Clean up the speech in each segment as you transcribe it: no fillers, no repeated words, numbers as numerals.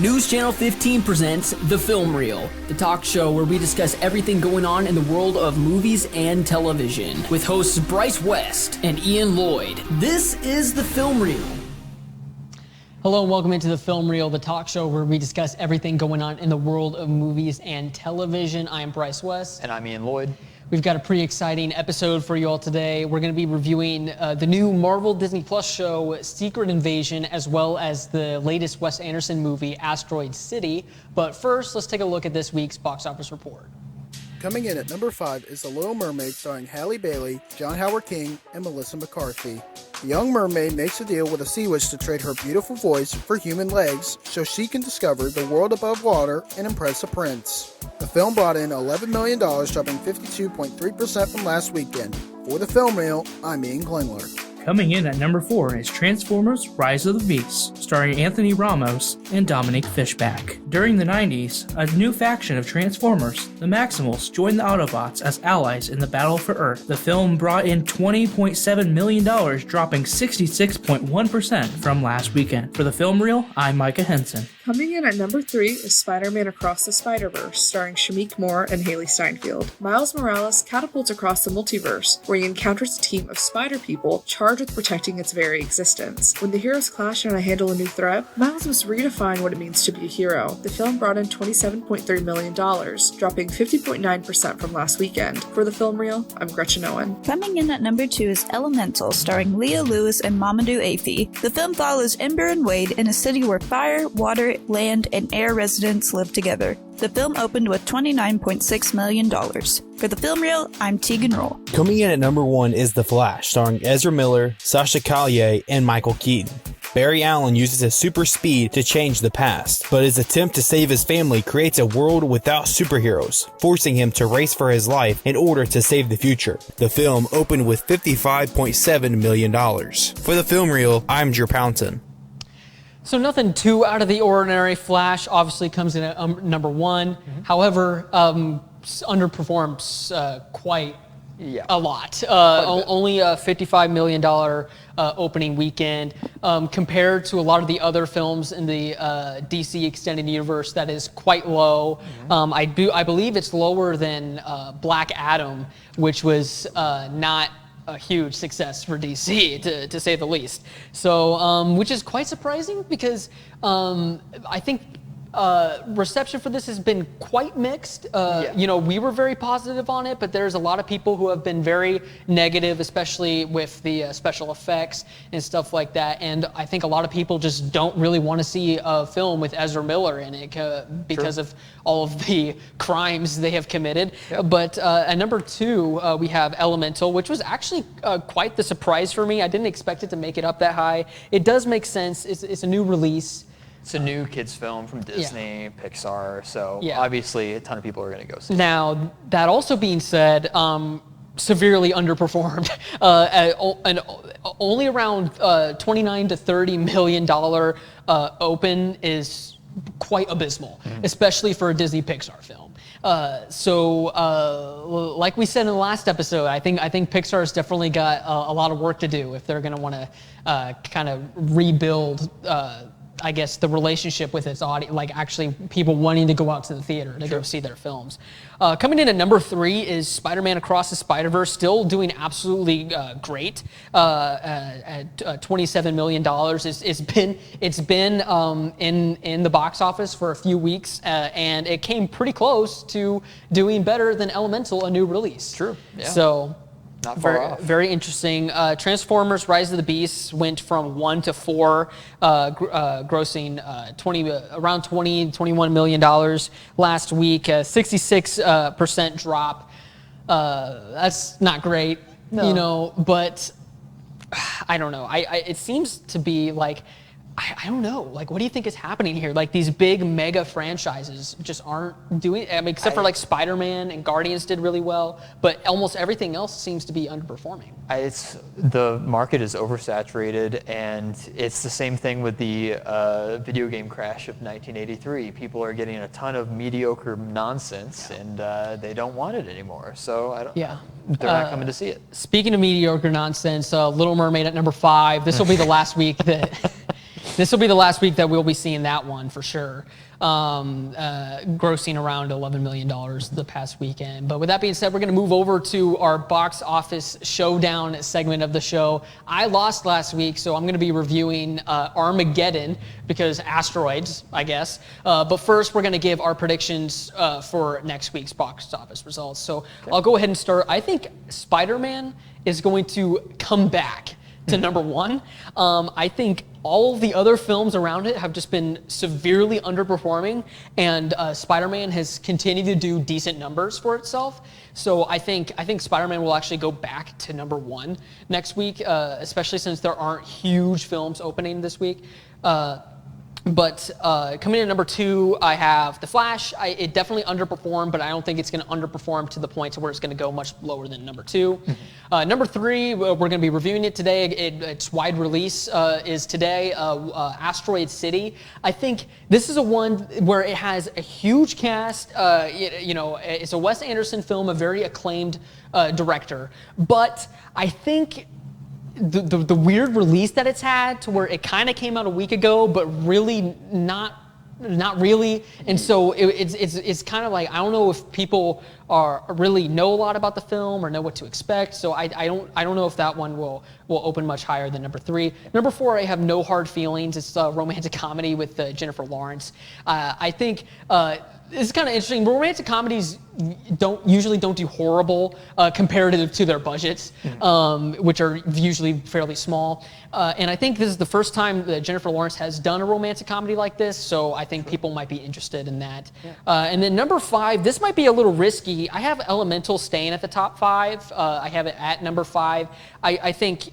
News Channel 15 presents The Film Reel, the talk show where we discuss everything going on in the world of movies and television, with hosts Bryce West and Ian Lloyd. This is The Film Reel. Hello and welcome into The Film Reel, the talk show where we discuss everything going on in the world of movies and television. I am Bryce West. And I'm Ian Lloyd. We've got a pretty exciting episode for you all today. We're going to be reviewing the new Marvel Disney Plus show, Secret Invasion, as well as the latest Wes Anderson movie, Asteroid City. But first, let's take a look at this week's box office report. Coming in at number 5 is The Little Mermaid, starring Halle Bailey, John Howard King, and Melissa McCarthy. The young mermaid makes a deal with a sea witch to trade her beautiful voice for human legs so she can discover the world above water and impress a prince. The film brought in $11 million, dropping 52.3% from last weekend. For The Film Reel, I'm Ian Glendler. Coming in at number 4 is Transformers: Rise of the Beasts, starring Anthony Ramos and Dominic Fishback. During the 90s, a new faction of Transformers, the Maximals, joined the Autobots as allies in the battle for Earth. The film brought in $20.7 million, dropping 66.1% from last weekend. For The Film Reel, I'm Micah Henson. Coming in at number 3 is Spider-Man Across the Spider-Verse, starring Shameik Moore and Haley Steinfeld. Miles Morales catapults across the multiverse, where he encounters a team of spider people charged with protecting its very existence. When the heroes clash and handle a new threat, Miles must redefine what it means to be a hero. The film brought in $27.3 million, dropping 50.9% from last weekend. For The Film Reel, I'm Gretchen Owen. Coming in at number 2 is Elemental, starring Leah Lewis and Mamadou Afi. The film follows Ember and Wade in a city where fire, water, land, and air residents live together. The film opened with $29.6 million. For The Film Reel, I'm Tegan Roll. Coming in at number 1 is The Flash, starring Ezra Miller, Sasha Collier, and Michael Keaton. Barry Allen uses his super speed to change the past, but his attempt to save his family creates a world without superheroes, forcing him to race for his life in order to save the future. The film opened with $55.7 million. For The Film Reel, I'm Drew Pounton. So nothing too out of the ordinary. Flash obviously comes in at number 1. However, underperforms quite a lot. Only a $55 million opening weekend. Compared to a lot of the other films in the DC Extended Universe, that is quite low. I believe it's lower than Black Adam, which was not a huge success for DC, to say the least. So, which is quite surprising because I think reception for this has been quite mixed. You know, we were very positive on it, but there's a lot of people who have been very negative, especially with the special effects and stuff like that. And I think a lot of people just don't really want to see a film with Ezra Miller in it because of all of the crimes they have committed. But at number 2, we have Elemental, which was actually quite the surprise for me. I didn't expect it to make it up that high. It does make sense. It's a new release. It's a new kids film from Disney, Pixar, so obviously a ton of people are going to go see it. Now, that also being said, severely underperformed. And only around $29 to $30 million open is quite abysmal, especially for a Disney Pixar film. So, like we said in the last episode, I think Pixar has definitely got a lot of work to do if they're going to want to kind of rebuild I guess the relationship with its audience, like actually people wanting to go out to the theater to go see their films. Coming in at number 3 is Spider-Man Across the Spider-Verse, still doing absolutely great at $27 million. It's been in the box office for a few weeks, and it came pretty close to doing better than Elemental, a new release. True. Yeah. So. Not far off. Very interesting. Transformers: Rise of the Beasts went from 1 to 4, grossing around $21 million last week. 66% drop. That's not great, you know. But I don't know. It seems to be like. I don't know. Like, what do you think is happening here? Like, these big mega franchises just aren't doing. I mean, except for like Spider-Man and Guardians did really well, but almost everything else seems to be underperforming. The market is oversaturated, and it's the same thing with the video game crash of 1983. People are getting a ton of mediocre nonsense, and they don't want it anymore. So they're not coming to see it. Speaking of mediocre nonsense, Little Mermaid at number 5. This will be the last week that this will be the last week that we'll be seeing that one for sure. Grossing around $11 million the past weekend. But with that being said, we're going to move over to our box office showdown segment of the show. I lost last week, so I'm going to be reviewing Armageddon because asteroids, I guess. But first, we're going to give our predictions for next week's box office results. So I'll go ahead and start. I think Spider-Man is going to come back to number one. I think all of the other films around it have just been severely underperforming, and Spider-Man has continued to do decent numbers for itself. So I think Spider-Man will actually go back to number one next week, especially since there aren't huge films opening this week. But coming in at number two, I have The Flash. It definitely underperformed, but I don't think it's going to underperform to the point to where it's going to go much lower than number two. Number three, we're going to be reviewing it today. Its wide release is today, Asteroid City. I think this is a one where it has a huge cast. It's a Wes Anderson film, a very acclaimed director. But I think the weird release that it's had, to where it kind of came out a week ago, but really not really, and so it's kind of like, I don't know if people really know a lot about the film or know what to expect. So I don't know if that one will open much higher than number three. Number four, I have No Hard Feelings. It's a romantic comedy with Jennifer Lawrence. I think it's kind of interesting. Romantic comedies usually don't do horrible comparative to their budgets, which are usually fairly small. And I think this is the first time that Jennifer Lawrence has done a romantic comedy like this, so I think people might be interested in that. And then number five, this might be a little risky. I have Elemental staying at the top five. I have it at number five. I think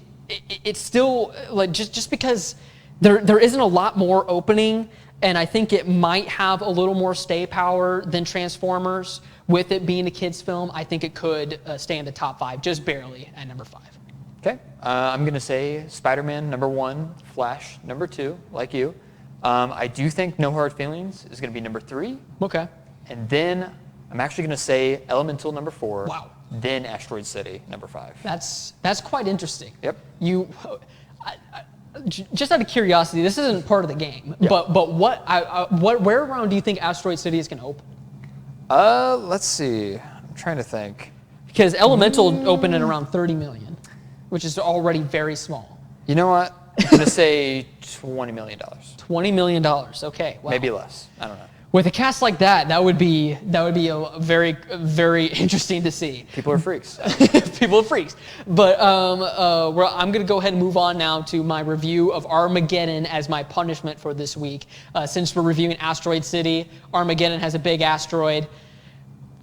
it's still, like, just because there isn't a lot more opening, and I think it might have a little more stay power than Transformers. With it being a kid's film, I think it could stay in the top five, just barely at number five. Okay. I'm going to say Spider-Man number one, Flash number two, like you. I do think No Hard Feelings is going to be number three. Okay. And then I'm actually going to say Elemental number four. Wow. Then Asteroid City number five. That's quite interesting. Yep. Just out of curiosity, this isn't part of the game, but where around do you think Asteroid City is going to open? Let's see. I'm trying to think. Because Elemental opened at around 30 million, which is already very small. You know what? I'm going to say $20 million. $20 million. Okay. Wow. Maybe less. I don't know. With a cast like that, that would be a very, very interesting to see. People are freaks. People are freaks. But I'm going to go ahead and move on now to my review of Armageddon as my punishment for this week. Since we're reviewing Asteroid City, Armageddon has a big asteroid.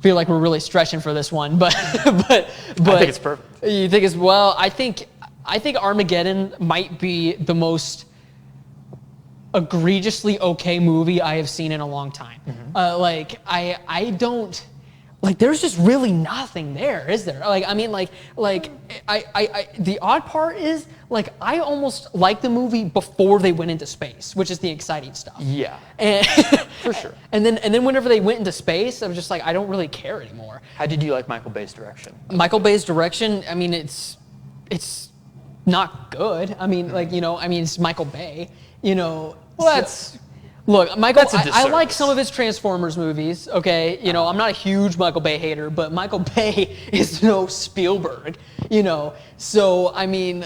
Feel like we're really stretching for this one, but I think it's perfect. You think I think Armageddon might be the most egregiously okay movie I have seen in a long time. I don't, there's just really nothing there, is there? The odd part is, I almost like the movie before they went into space, which is the exciting stuff. Yeah, and, for sure. And then whenever they went into space, I was just like, I don't really care anymore. How did you like Michael Bay's direction? Michael Bay's direction, I mean, it's not good. I mean, it's Michael Bay. Look, Michael. I like some of his Transformers movies. Okay, I'm not a huge Michael Bay hater, but Michael Bay is no Spielberg. So I mean,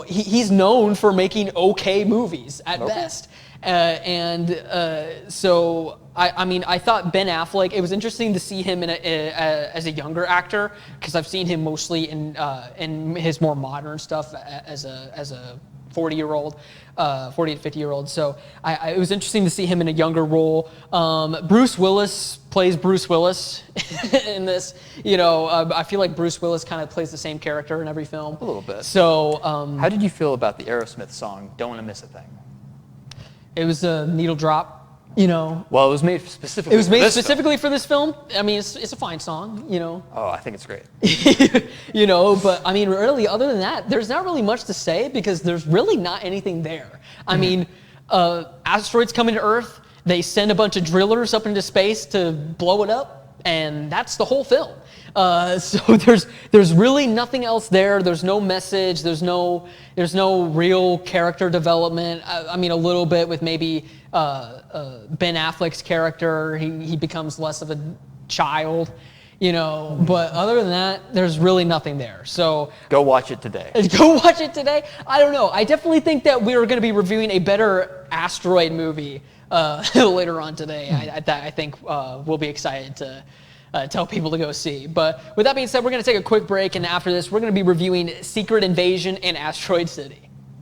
he's known for making okay movies at best. So I thought Ben Affleck. It was interesting to see him as a younger actor, because I've seen him mostly in his more modern stuff as a 40-year-old, 40 to 50-year-old. So it was interesting to see him in a younger role. Bruce Willis plays Bruce Willis in this. I feel like Bruce Willis kind of plays the same character in every film. A little bit. So how did you feel about the Aerosmith song "Don't Want to Miss a Thing"? It was a needle drop. Well, it was made specifically. It was made specifically for this film. I mean, it's a fine song. Oh, I think it's great. But I mean, really, other than that, there's not really much to say, because there's really not anything there. I mean, asteroids coming to Earth. They send a bunch of drillers up into space to blow it up, and that's the whole film. So there's really nothing else there. There's no message. There's no real character development. I mean, a little bit with maybe Ben Affleck's character. He becomes less of a child, But other than that, there's really nothing there. So go watch it today. Go watch it today. I don't know. I definitely think that we are going to be reviewing a better Asteroid movie later on today. I think we'll be excited to tell people to go see. But with that being said, we're going to take a quick break, and after this, we're going to be reviewing Secret Invasion and Asteroid City.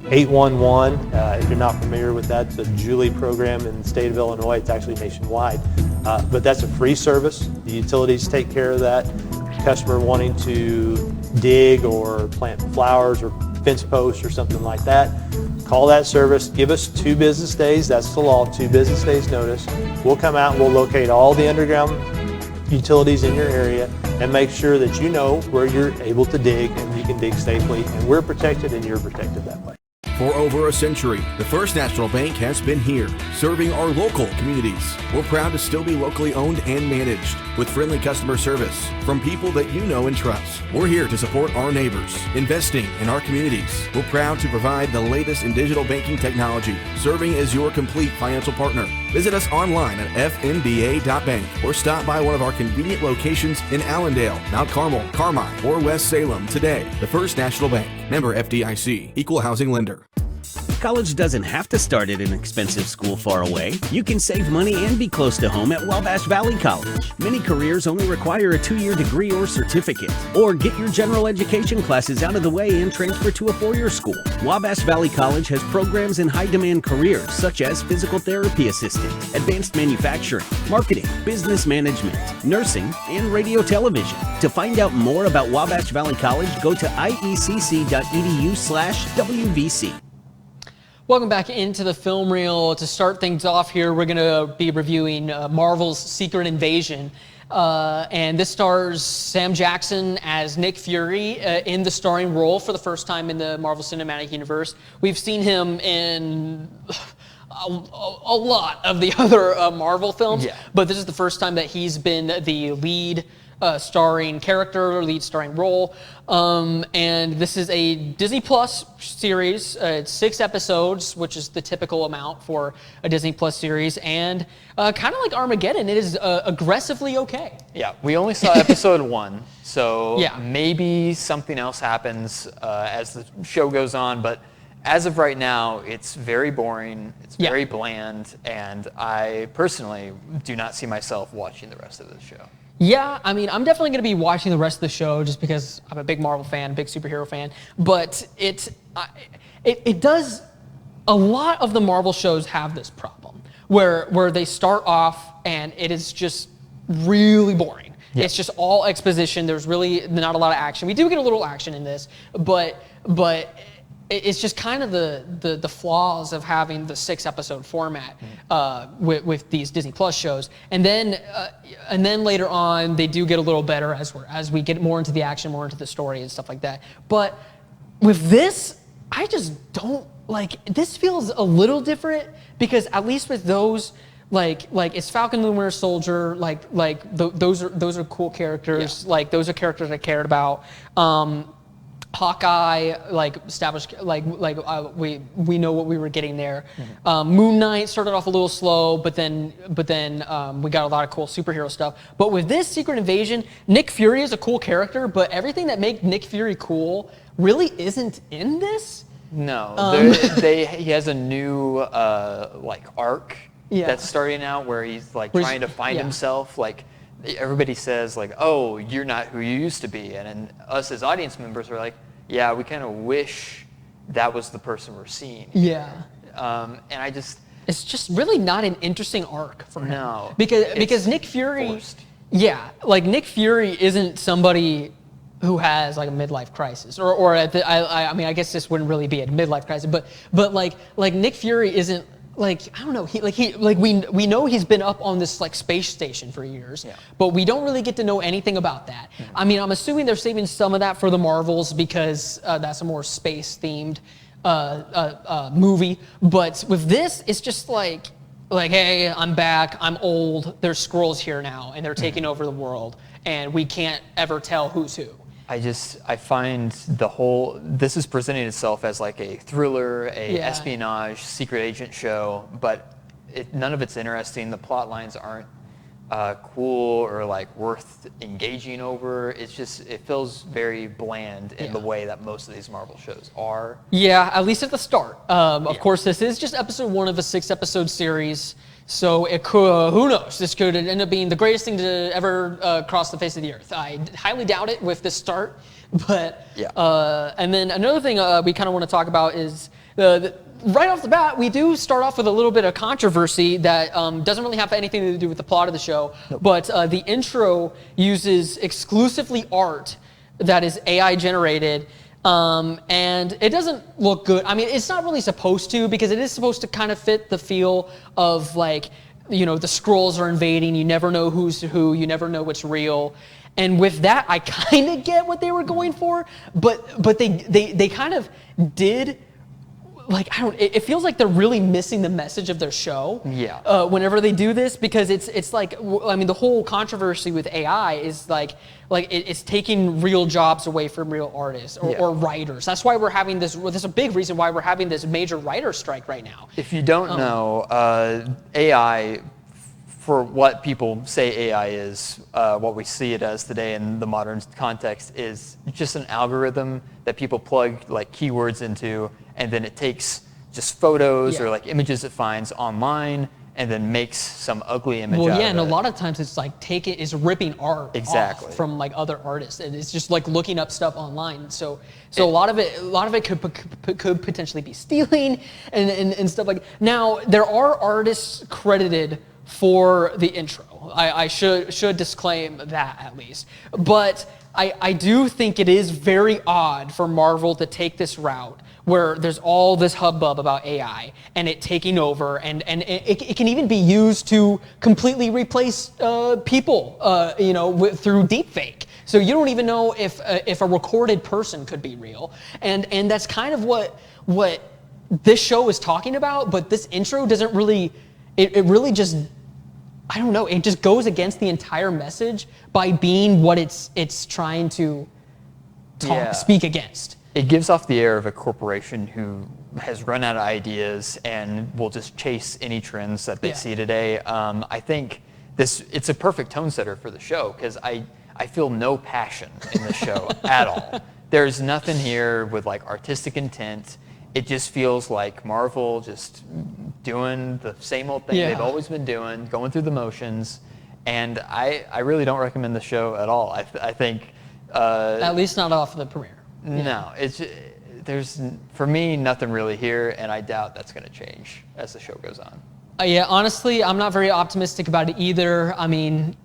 811, if you're not familiar with that, it's a Julie program in the state of Illinois. It's actually nationwide. But that's a free service. The utilities take care of that. Customer wanting to dig or plant flowers or fence posts or something like that, call that service. Give us 2 business days. That's the law, 2 business days notice. We'll come out and we'll locate all the underground utilities in your area and make sure that you know where you're able to dig and you can dig safely, and we're protected and you're protected that way. For over a century, the First National Bank has been here, serving our local communities. We're proud to still be locally owned and managed, with friendly customer service from people that you know and trust. We're here to support our neighbors, investing in our communities. We're proud to provide the latest in digital banking technology, serving as your complete financial partner. Visit us online at fnba.bank or stop by one of our convenient locations in Allendale, Mount Carmel, Carmine, or West Salem today. The First National Bank, member FDIC, equal housing lender. College doesn't have to start at an expensive school far away. You can save money and be close to home at Wabash Valley College. Many careers only require a 2-year degree or certificate. Or get your general education classes out of the way and transfer to a 4-year school. Wabash Valley College has programs in high-demand careers such as physical therapy assistant, advanced manufacturing, marketing, business management, nursing, and radio television. To find out more about Wabash Valley College, go to iecc.edu/WVC. Welcome back into the film reel. To start things off here, we're going to be reviewing Marvel's Secret Invasion. And this stars Sam Jackson as Nick Fury in the starring role for the first time in the Marvel Cinematic Universe. We've seen him in a lot of the other Marvel films, but this is the first time that he's been the lead starring character, lead starring role. And this is a Disney Plus series. It's 6 episodes, which is the typical amount for a Disney Plus series. And kind of like Armageddon, it is aggressively okay. Yeah, we only saw episode 1, so maybe something else happens as the show goes on. But as of right now, it's very boring, it's very bland, and I personally do not see myself watching the rest of the show. Yeah, I mean, I'm definitely going to be watching the rest of the show just because I'm a big Marvel fan, big superhero fan. But it does, a lot of the Marvel shows have this problem where they start off and it is just really boring. Yeah. It's just all exposition. There's really not a lot of action. We do get a little action in this, but it's just kind of the flaws of having the 6-episode format with these Disney Plus shows, and then later on they do get a little better as we get more into the action, more into the story and stuff like that. But with this, I just don't like. This feels a little different because at least with those, like it's Falcon and the Winter Soldier, those are cool characters. Yeah. Like those are characters I cared about. Hawkeye, established, we know what we were getting there. Mm-hmm. Moon Knight started off a little slow, but then we got a lot of cool superhero stuff. But with this Secret Invasion, Nick Fury is a cool character, but everything that makes Nick Fury cool really isn't in this. No, he has a new arc that's starting out where he's trying to find himself. Everybody says oh, you're not who you used to be, and us as audience members are like, yeah, we kind of wish that was the person we're seeing. Yeah. And it's just really not an interesting arc for him. No. Because Nick Fury, forced. Nick Fury isn't somebody who has a midlife crisis, or I guess this wouldn't really be a midlife crisis, but Nick Fury isn't. I don't know. We know he's been up on this space station for years, but we don't really get to know anything about that. Mm-hmm. I mean, I'm assuming they're saving some of that for the Marvels because that's a more space themed movie. But with this, it's just like, hey, I'm back, I'm old, there's Skrulls here now, and they're taking over the world, and we can't ever tell who's who. I find this is presenting itself as like a thriller, espionage, secret agent show, but none of it's interesting. The plot lines aren't cool or like worth engaging over. It feels very bland in the way that most of these Marvel shows are. Yeah, at least at the start. Of course, this is just episode 1 of a 6-episode series, so it could, who knows? This could end up being the greatest thing to ever cross the face of the earth. I highly doubt it with this start, but and then another thing we kind of want to talk about is right off the bat, we do start off with a little bit of controversy that doesn't really have anything to do with the plot of the show, but the intro uses exclusively art that is AI generated, and it doesn't look good. I mean, it's not really supposed to, because it is supposed to kind of fit the feel of, like, you know, the Skrulls are invading, you never know who's who, you never know what's real. And with that, I kind of get what they were going for, but they kind of did. Like, it feels like they're really missing the message of their show. Yeah. Whenever they do this, because it's like, I mean, the whole controversy with AI is like it's taking real jobs away from real artists or writers. That's why we're having this. Well, there's a big reason why we're having this major writer strike right now. If you don't know, AI, for what people say AI is, what we see it as today in the modern context, is just an algorithm that people plug like keywords into, and then it takes just photos or like images it finds online and then makes some ugly image out of it. And a lot of times it's like it's ripping art off from like other artists, and it's just like looking up stuff online. So a lot of it could potentially be stealing and stuff like. Now there are artists credited for the intro. I should disclaim that at least, but I do think it is very odd for Marvel to take this route where there's all this hubbub about AI and it taking over, and it can even be used to completely replace people, through deepfake. So you don't even know if a recorded person could be real, and that's kind of what this show is talking about. But this intro doesn't really. It really just, I don't know, it just goes against the entire message by being what it's trying to speak against. It gives off the air of a corporation who has run out of ideas and will just chase any trends that they see today. I think it's a perfect tone setter for the show, because I feel no passion in the show at all. There's nothing here with like artistic intent. It just feels like Marvel just doing the same old thing they've always been doing, going through the motions, and I really don't recommend the show at all. I think at least not off of the premiere. No, there's for me nothing really here, and I doubt that's going to change as the show goes on. Honestly, I'm not very optimistic about it either. I mean,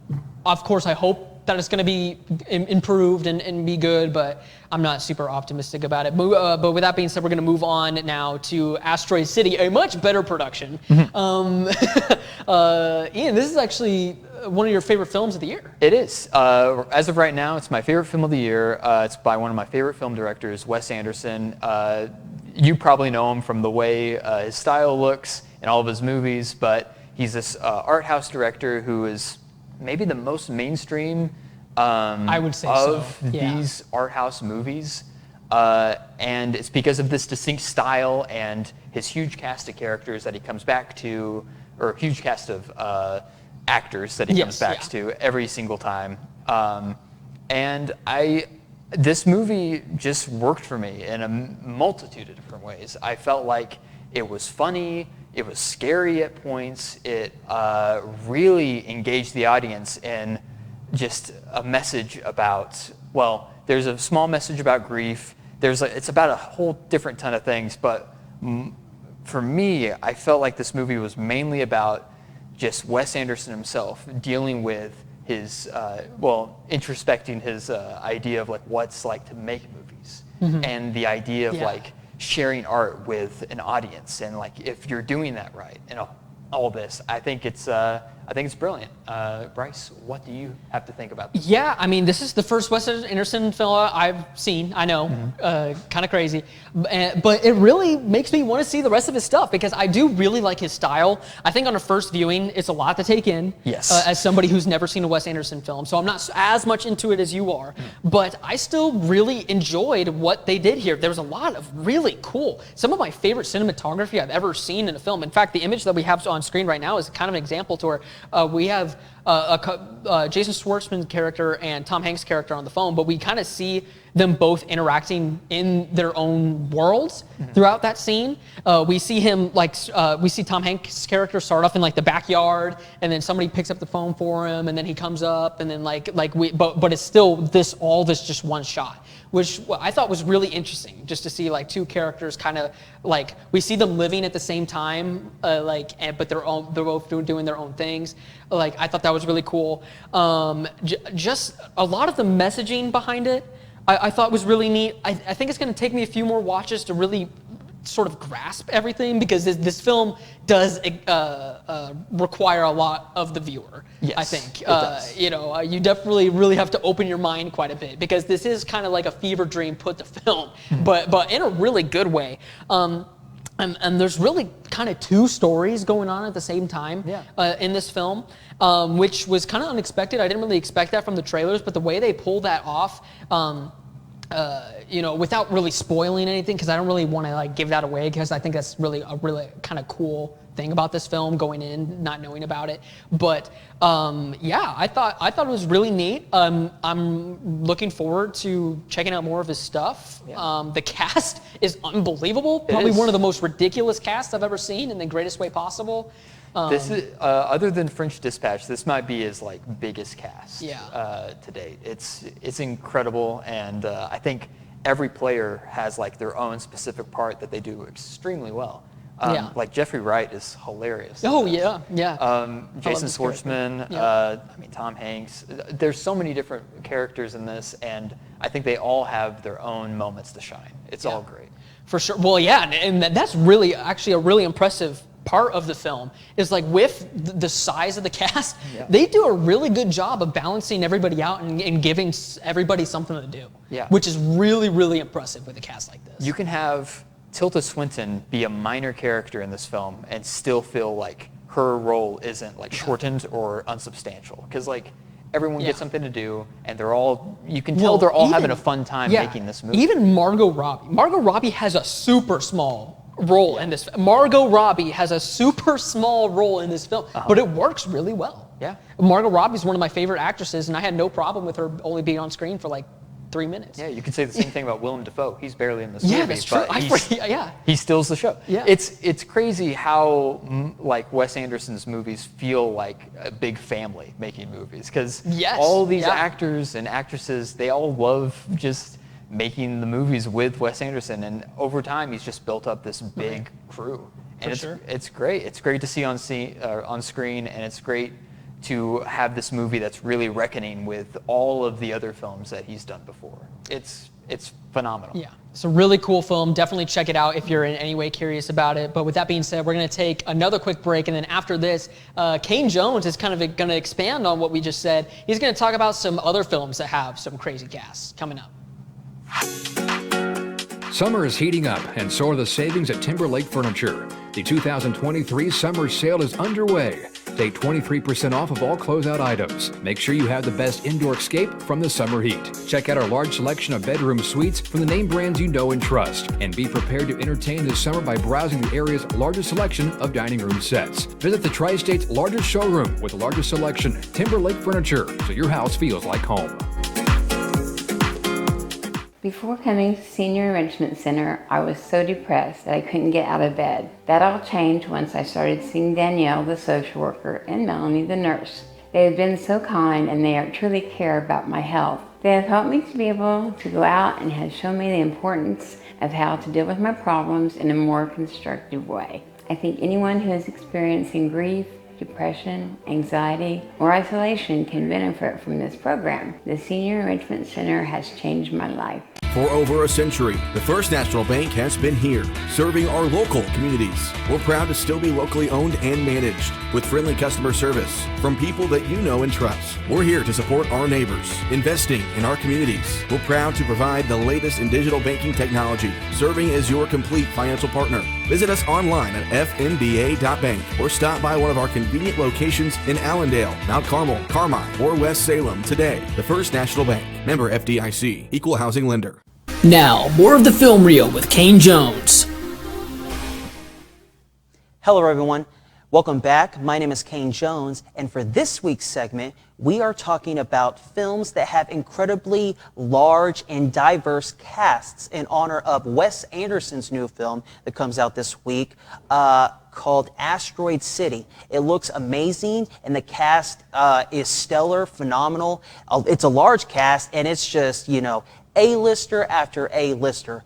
of course, I hope that it's going to be improved and be good, but I'm not super optimistic about it. But with that being said, we're going to move on now to Asteroid City, a much better production. Ian, this is actually one of your favorite films of the year. It is. As of right now, it's my favorite film of the year. It's by one of my favorite film directors, Wes Anderson. You probably know him from the way his style looks in all of his movies, but he's this art house director who is maybe the most mainstream I would say of these art house movies. And it's because of this distinct style and his huge cast of characters that he comes back to, or huge cast of actors that he comes back to every single time. And this movie just worked for me in a multitude of different ways. I felt like it was funny, it was scary at points, it really engaged the audience in just a message about, well, there's a small message about grief, it's about a whole different ton of things, but for me, I felt like this movie was mainly about just Wes Anderson himself dealing with his, introspecting his idea of like what's like to make movies, and the idea of like sharing art with an audience, and like if you're doing that right, and all this, I think it's I think it's brilliant. Bryce, what do you have to think about this? Yeah, I mean, this is the first Wes Anderson film I've seen. I know, kind of crazy, but it really makes me want to see the rest of his stuff because I do really like his style. I think on a first viewing, it's a lot to take in. Yes. As somebody who's never seen a Wes Anderson film, so I'm not as much into it as you are, but I still really enjoyed what they did here. There was a lot of really cool, some of my favorite cinematography I've ever seen in a film. In fact, the image that we have on screen right now is kind of an example to where we have Jason Schwartzman's character and Tom Hanks' character on the phone, but we kind of see them both interacting in their own worlds throughout that scene. We see him we see Tom Hanks' character start off in like the backyard, and then somebody picks up the phone for him, and then he comes up, and then but it's still this just one shot, which I thought was really interesting, just to see like two characters kind of like we see them living at the same time, but they're both doing their own things. Like I thought that was really cool. Just a lot of the messaging behind it, I thought was really neat. I think it's going to take me a few more watches to really sort of grasp everything because this film does require a lot of the viewer. Yes, I think it does. You definitely really have to open your mind quite a bit because this is kind of like a fever dream put to film, but in a really good way. And there's really kind of two stories going on at the same time in this film, which was kind of unexpected. I didn't really expect that from the trailers, but the way they pull that off, without really spoiling anything, because I don't really want to like give that away, because I think that's really a really kind of cool thing about this film, going in not knowing about it. But I thought it was really neat. I'm looking forward to checking out more of his stuff. The cast is unbelievable. Probably one of the most ridiculous casts I've ever seen in the greatest way possible. This is other than French Dispatch, this might be his like biggest cast to date. It's incredible, and I think every player has like their own specific part that they do extremely well. Like Jeffrey Wright is hilarious. Oh yeah. Jason Schwartzman, Tom Hanks. There's so many different characters in this, and I think they all have their own moments to shine. It's all great. For sure. Well, and that's really actually a really impressive part of the film is like with the size of the cast, they do a really good job of balancing everybody out and giving everybody something to do. Which is really, really impressive with a cast like this. You can have Tilda Swinton be a minor character in this film and still feel like her role isn't like shortened or unsubstantial, because like everyone gets something to do, and you can tell they're all having a fun time making this movie. Even Margot Robbie has a super small role in this. Margot Robbie has a super small role in this film, but it works really well. Margot Robbie's one of my favorite actresses, and I had no problem with her only being on screen for like 3 minutes. Yeah, you could say the same thing about Willem Dafoe. He's barely in this movie. Yeah, that's true. But he steals the show. Yeah. It's crazy how like Wes Anderson's movies feel like a big family making movies, because all these actors and actresses, they all love just making the movies with Wes Anderson, and over time he's just built up this big crew. And it's great. It's great to see on screen, and it's great to have this movie that's really reckoning with all of the other films that he's done before. It's phenomenal. Yeah, it's a really cool film. Definitely check it out if you're in any way curious about it. But with that being said, we're going to take another quick break, and then after this, Kane Jones is kind of going to expand on what we just said. He's going to talk about some other films that have some crazy casts coming up. Summer is heating up, and so are the savings at Timberlake Furniture. The 2023 summer sale is underway. Take 23% off of all closeout items. Make sure you have the best indoor escape from the summer heat. Check out our large selection of bedroom suites from the name brands you know and trust. And be prepared to entertain this summer by browsing the area's largest selection of dining room sets. Visit the Tri-State's largest showroom with the largest selection, Timberlake Furniture, so your house feels like home. Before coming to Senior Enrichment Center, I was so depressed that I couldn't get out of bed. That all changed once I started seeing Danielle, the social worker, and Melanie, the nurse. They have been so kind, and they truly care about my health. They have helped me to be able to go out and have shown me the importance of how to deal with my problems in a more constructive way. I think anyone who is experiencing grief, depression, anxiety, or isolation can benefit from this program. The Senior Enrichment Center has changed my life. For over a century, the First National Bank has been here, serving our local communities. We're proud to still be locally owned and managed, with friendly customer service from people that you know and trust. We're here to support our neighbors, investing in our communities. We're proud to provide the latest in digital banking technology, serving as your complete financial partner. Visit us online at fnba.bank or stop by one of our convenient locations in Allendale, Mount Carmel, Carmine, or West Salem today. The First National Bank, member FDIC, equal housing lender. Now, more of the Film Reel with Kane Jones. Hello, everyone. Welcome back. My name is Kane Jones, and for this week's segment, we are talking about films that have incredibly large and diverse casts in honor of Wes Anderson's new film that comes out this week called Asteroid City. It looks amazing, and the cast is stellar, phenomenal. It's a large cast, and it's just, A-lister after A-lister.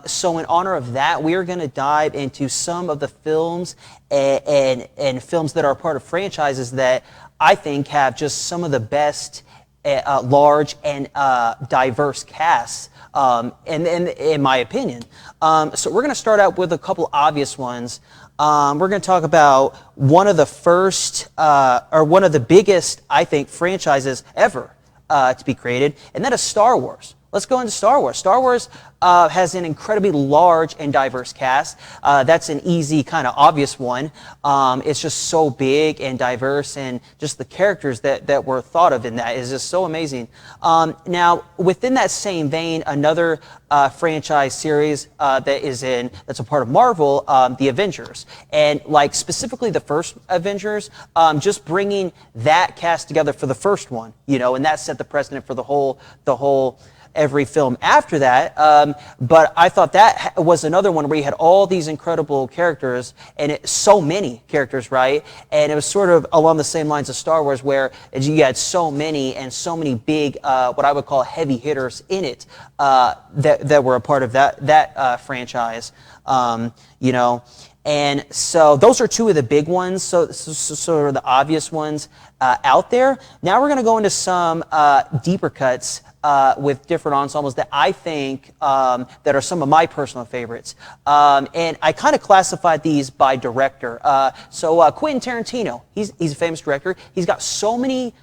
So in honor of that, we are going to dive into some of the films and films that are part of franchises that I think have just some of the best large and diverse casts, and in my opinion. So we're going to start out with a couple obvious ones. We're going to talk about one of the first, or one of the biggest, I think, franchises ever to be created, and that is Star Wars. Let's go into Star Wars. Star Wars has an incredibly large and diverse cast. That's an easy, kind of obvious one. It's just so big and diverse, and just the characters that were thought of in that is just so amazing. Now, within that same vein, another franchise series that's a part of Marvel, the Avengers, and like specifically the first Avengers, just bringing that cast together for the first one, and that set the precedent for the whole. Every film after that, but I thought that was another one where you had all these incredible characters, and so many characters, right? And it was sort of along the same lines of Star Wars, where you had so many big, what I would call heavy hitters in it, that were a part of that franchise, And so those are two of the big ones, so sort of the obvious ones out there. Now we're going to go into some deeper cuts with different ensembles that I think that are some of my personal favorites. And I kind of classified these by director. So Quentin Tarantino, he's a famous director. He's got so many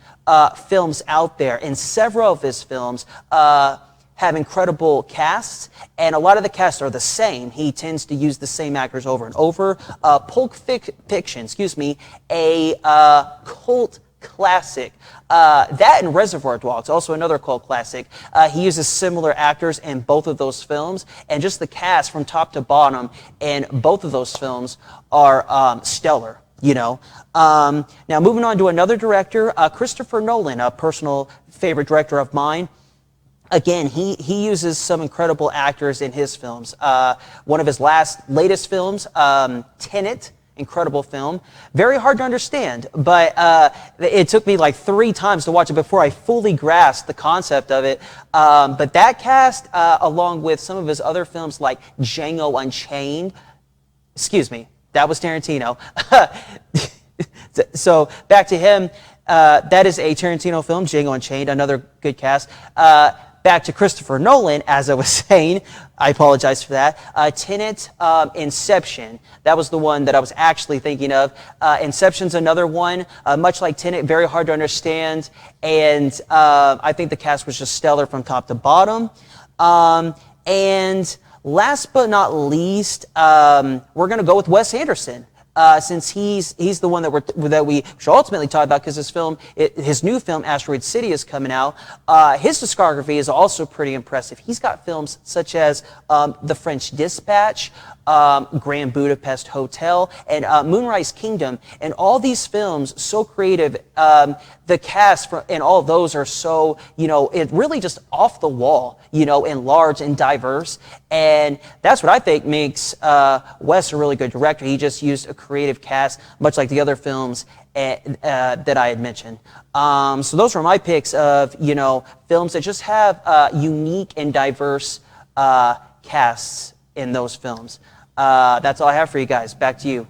films out there, and several of his films have incredible casts, and a lot of the casts are the same. He tends to use the same actors over and over. Pulp Fiction, a cult classic. That and Reservoir Dogs, also another cult classic. He uses similar actors in both of those films, and just the cast from top to bottom in both of those films are stellar. Now moving on to another director, Christopher Nolan, a personal favorite director of mine. Again, he uses some incredible actors in his films. One of his latest films, Tenet, incredible film. Very hard to understand, but it took me like 3 times to watch it before I fully grasped the concept of it. But that cast, along with some of his other films like Django Unchained, that was Tarantino. So back to him, that is a Tarantino film, Django Unchained, another good cast. Back to Christopher Nolan, as I was saying, I apologize for that. Tenet, Inception, that was the one that I was actually thinking of. Inception's another one, much like Tenet, very hard to understand, and I think the cast was just stellar from top to bottom. And last but not least, we're going to go with Wes Anderson. Since he's the one that we should ultimately talk about, because his new film Asteroid City is coming out. His discography is also pretty impressive. He's got films such as The French Dispatch, Grand Budapest Hotel, and Moonrise Kingdom, and all these films so creative. The cast in all of those are so, it really just off the wall, and large and diverse. And that's what I think makes Wes a really good director. He just used a creative cast, much like the other films that I had mentioned. So those were my picks of, films that just have unique and diverse casts in those films. That's all I have for you guys. Back to you.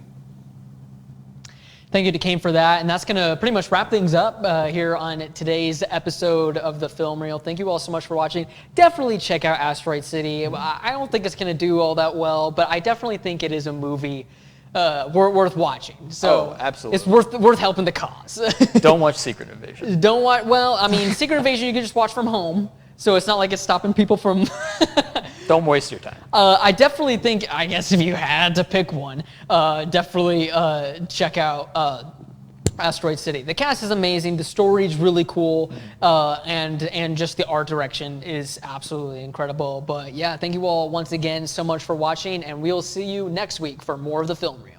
Thank you to Kane for that. And that's going to pretty much wrap things up here on today's episode of the Film Reel. Thank you all so much for watching. Definitely check out Asteroid City. I don't think it's going to do all that well, but I definitely think it is a movie worth watching. So absolutely. It's worth helping the cause. Don't watch Secret Invasion. Don't watch. Well, I mean, Secret Invasion you can just watch from home, so it's not like it's stopping people from. Don't waste your time. I definitely think, I guess if you had to pick one, definitely check out Asteroid City. The cast is amazing, the story is really cool, and just the art direction is absolutely incredible. But yeah, thank you all once again so much for watching, and we'll see you next week for more of the Film Reel.